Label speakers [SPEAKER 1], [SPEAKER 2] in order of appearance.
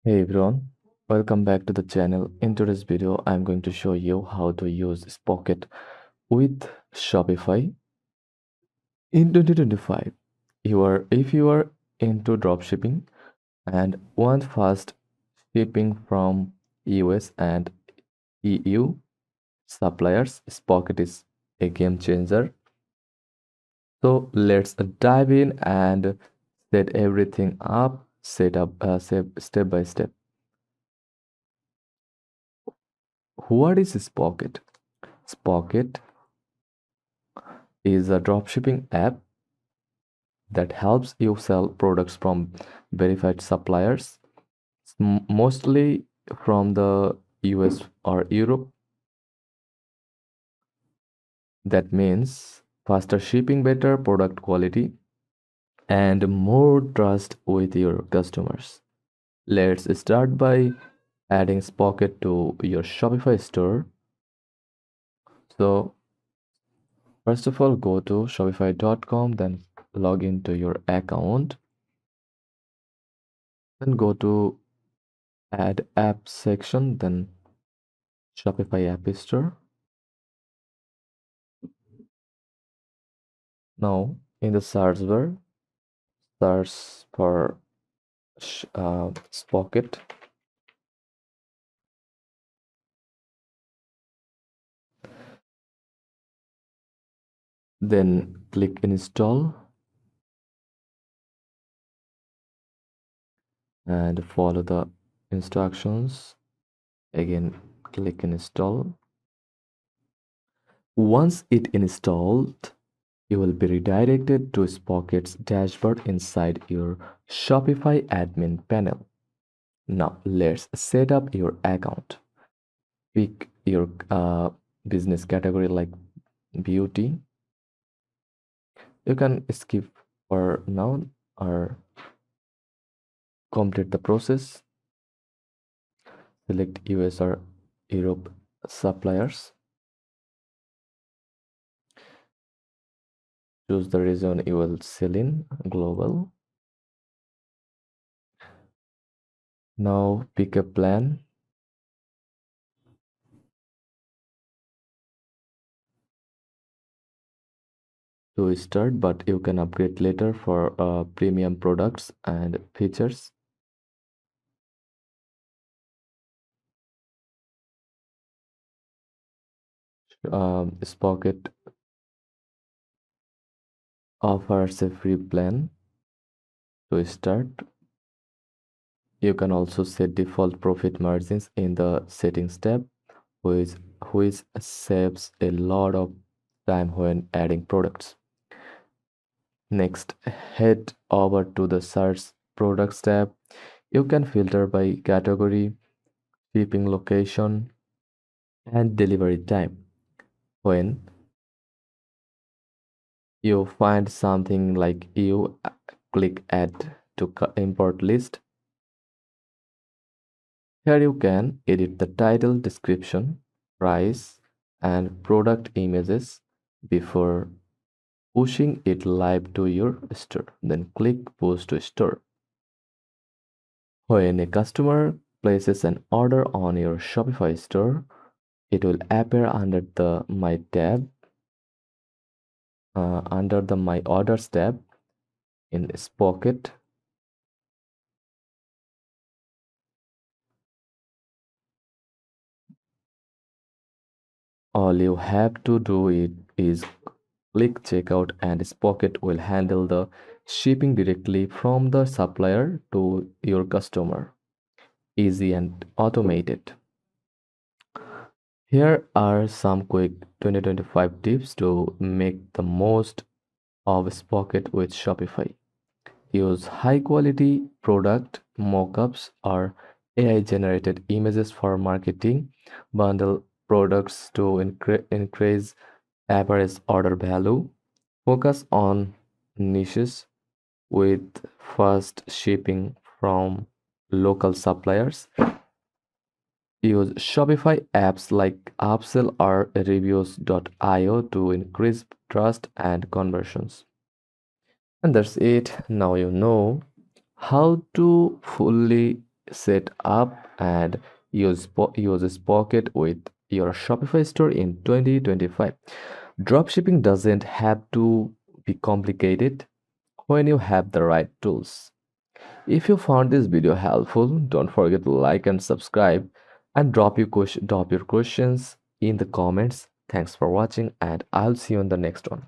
[SPEAKER 1] Hey everyone, welcome back to the channel. In today's video, I'm going to show you how to use Spocket with Shopify. In 2025, if you are into dropshipping and want fast shipping from US and EU suppliers, Spocket is a game changer. So let's dive in and set everything up, step by step. What is Spocket? Spocket is a dropshipping app that helps you sell products from verified suppliers, mostly from the US or Europe. That means faster shipping, better product quality, and more trust with your customers. Let's start by adding Spocket to your Shopify store. So, first of all, go to shopify.com, then log into your account, then go to add app section, then Shopify App Store. Now, in the search bar, search for Spocket. Then click install and follow the instructions. Again, click install. Once it installed, you will be redirected to Spocket's dashboard inside your Shopify admin panel. Now, let's set up your account. Pick your business category like beauty. You can skip for now or complete the process. Select US or Europe suppliers. Choose the region you will sell in, global. Now pick a plan. To start, but you can upgrade later for premium products and features. Spocket offers a free plan to start. You can also set default profit margins in the settings tab, which, which saves a lot of time when adding products. Next, head over to the search products tab. You can filter by category, shipping location, and delivery time. When you find something like you click add to import list. Here you can edit the title, description, price, and product images before pushing it live to your store. Then click push to store. When a customer places an order on your Shopify store, it will appear under the My tab, under the My Orders tab in Spocket. All you have to do is click checkout and Spocket will handle the shipping directly from the supplier to your customer. Easy and automated. Here are some quick 2025 tips to make the most of Spocket with Shopify. Use high quality product mockups or AI generated images for marketing. Bundle products to increase average order value. Focus on niches with fast shipping from local suppliers. Use Shopify apps like Upsell or Reviews.io to increase trust and conversions. And that's it. Now you know how to fully set up and use Spocket with your Shopify store in 2025. Dropshipping doesn't have to be complicated when you have the right tools. If you found this video helpful, don't forget to like and subscribe and drop your questions in the comments. Thanks for watching and I'll see you on the next one.